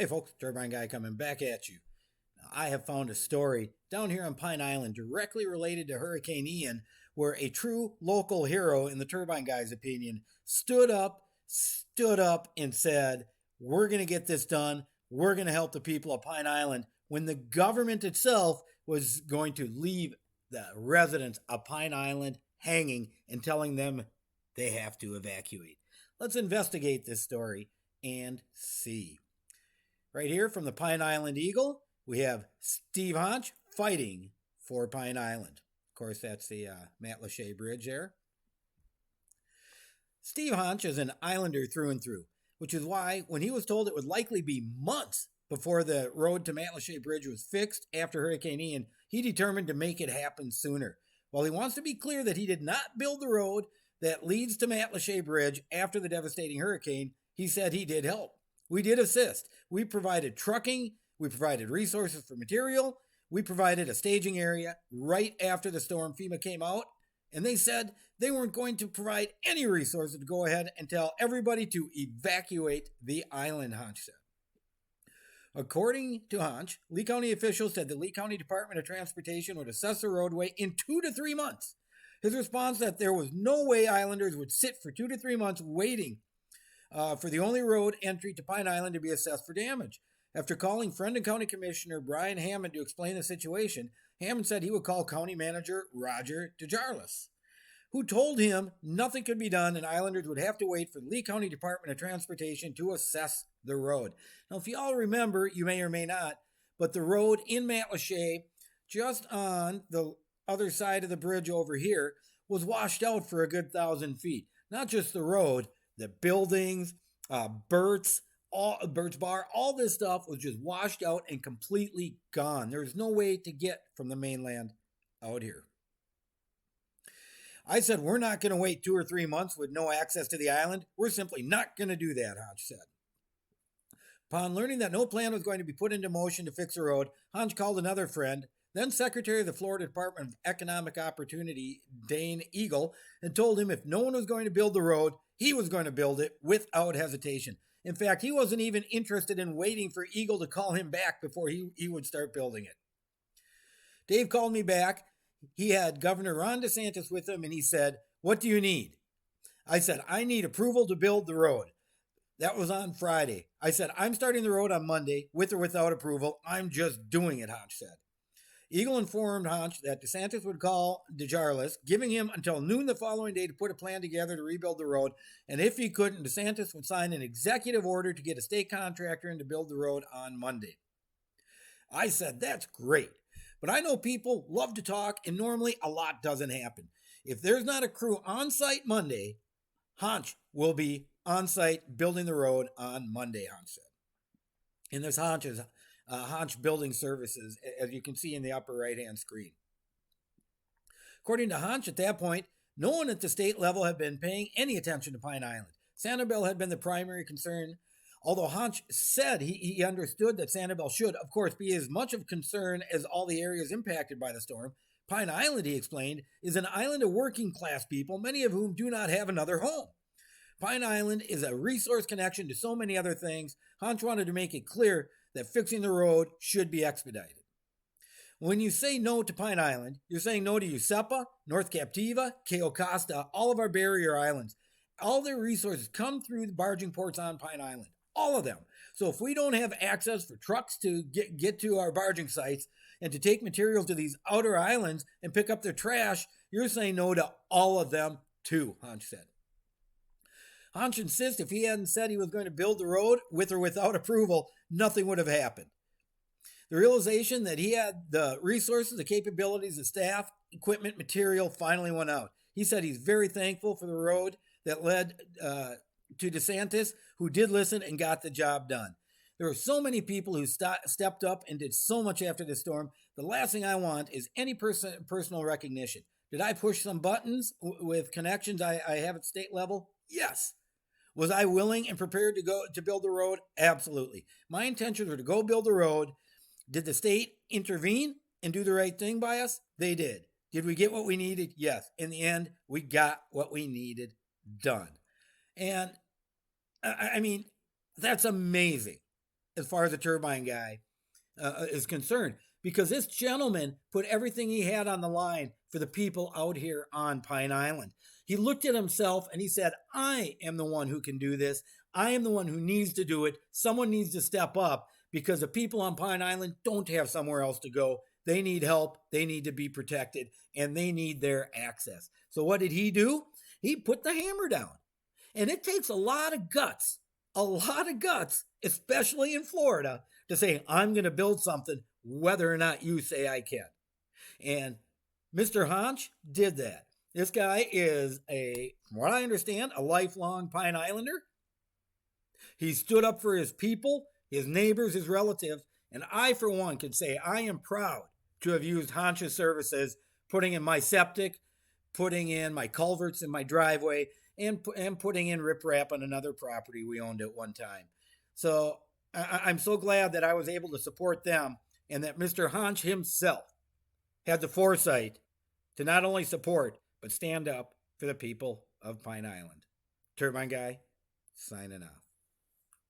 Hey folks, Turbine Guy coming back at you. Now, I have found a story down here on Pine Island directly related to Hurricane Ian where a true local hero, in the Turbine Guy's opinion, stood up and said, we're going to get this done. We're going to help the people of Pine Island when the government itself was going to leave the residents of Pine Island hanging and telling them they have to evacuate. Let's investigate this story and see. Right here from the Pine Island Eagle, we have Steve Honch fighting for Pine Island. Of course, that's the Matlacha Bridge there. Steve Honch is an islander through and through, which is why when he was told it would likely be months before the road to Matlacha Bridge was fixed after Hurricane Ian, he determined to make it happen sooner. While he wants to be clear that he did not build the road that leads to Matlacha Bridge after the devastating hurricane, he said he did help. We did assist. We provided trucking. We provided resources for material. We provided a staging area right after the storm. FEMA came out and they said they weren't going to provide any resources to go ahead and tell everybody to evacuate the island, Honch said. According to Honch, Lee County officials said the Lee County Department of Transportation would assess the roadway in 2 to 3 months. His response that there was no way islanders would sit for 2 to 3 months waiting for the only road entry to Pine Island to be assessed for damage. After calling friend and county commissioner Brian Hammond to explain the situation, Hammond said he would call county manager Roger DeJarlis, who told him nothing could be done and islanders would have to wait for the Lee County Department of Transportation to assess the road. Now, if you all remember, you may or may not, but the road in Matlacha, just on the other side of the bridge over here, was washed out for a good 1,000 feet. Not just the road, the buildings, Burt's Bar, all this stuff was just washed out and completely gone. There's no way to get from the mainland out here. I said, we're not going to wait 2 or 3 months with no access to the island. We're simply not going to do that, Honch said. Upon learning that no plan was going to be put into motion to fix the road, Honch called another friend, then Secretary of the Florida Department of Economic Opportunity, Dane Eagle, and told him if no one was going to build the road, he was going to build it without hesitation. In fact, he wasn't even interested in waiting for Eagle to call him back before he would start building it. Dave called me back. He had Governor Ron DeSantis with him, and he said, what do you need? I said, I need approval to build the road. That was on Friday. I said, I'm starting the road on Monday, with or without approval. I'm just doing it, Honch said. Eagle informed Honch that DeSantis would call DeJarlis, giving him until noon the following day to put a plan together to rebuild the road, and if he couldn't, DeSantis would sign an executive order to get a state contractor in to build the road on Monday. I said, that's great, but I know people love to talk, and normally a lot doesn't happen. If there's not a crew on site Monday, Honch will be on site building the road on Monday, Honch said. And this Honch is Honch Building Services, as you can see in the upper right-hand screen. According to Honch, at that point, no one at the state level had been paying any attention to Pine Island. Sanibel had been the primary concern, although Honch said he understood that Sanibel should, of course, be as much of concern as all the areas impacted by the storm. Pine Island, he explained, is an island of working-class people, many of whom do not have another home. Pine Island is a resource connection to so many other things. Honch wanted to make it clear that fixing the road should be expedited. When you say no to Pine Island, you're saying no to Usepa, North Captiva, Cayo Costa, all of our barrier islands. All their resources come through the barging ports on Pine Island, all of them. So if we don't have access for trucks to get to our barging sites and to take materials to these outer islands and pick up their trash, you're saying no to all of them too, Honch said. Honch insists if he hadn't said he was going to build the road with or without approval, nothing would have happened. The realization that he had the resources, the capabilities, the staff, equipment, material finally went out. He said he's very thankful for the road that led to DeSantis, who did listen and got the job done. There were so many people who stepped up and did so much after the storm. The last thing I want is any personal recognition. Did I push some buttons with connections I have at state level? Yes. Was I willing and prepared to go to build the road? Absolutely. My intentions were to go build the road. Did the state intervene and do the right thing by us? They did. Did we get what we needed? Yes. In the end, we got what we needed done. And I mean, that's amazing. as far as the turbine guy is concerned, because this gentleman put everything he had on the line for the people out here on Pine Island. He looked at himself and he said, I am the one who can do this. I am the one who needs to do it. Someone needs to step up because the people on Pine Island don't have somewhere else to go. They need help. They need to be protected and they need their access. So what did he do? He put the hammer down. And it takes a lot of guts, especially in Florida, to say, I'm going to build something whether or not you say I can. And Mr. Honch did that. This guy is from what I understand, a lifelong Pine Islander. He stood up for his people, his neighbors, his relatives, and I, for one, can say I am proud to have used Honch's services, putting in my septic, putting in my culverts in my driveway, and putting in riprap on another property we owned at one time. So I'm so glad that I was able to support them and that Mr. Honch himself had the foresight to not only support, but stand up for the people of Pine Island. Turbine Guy, signing off.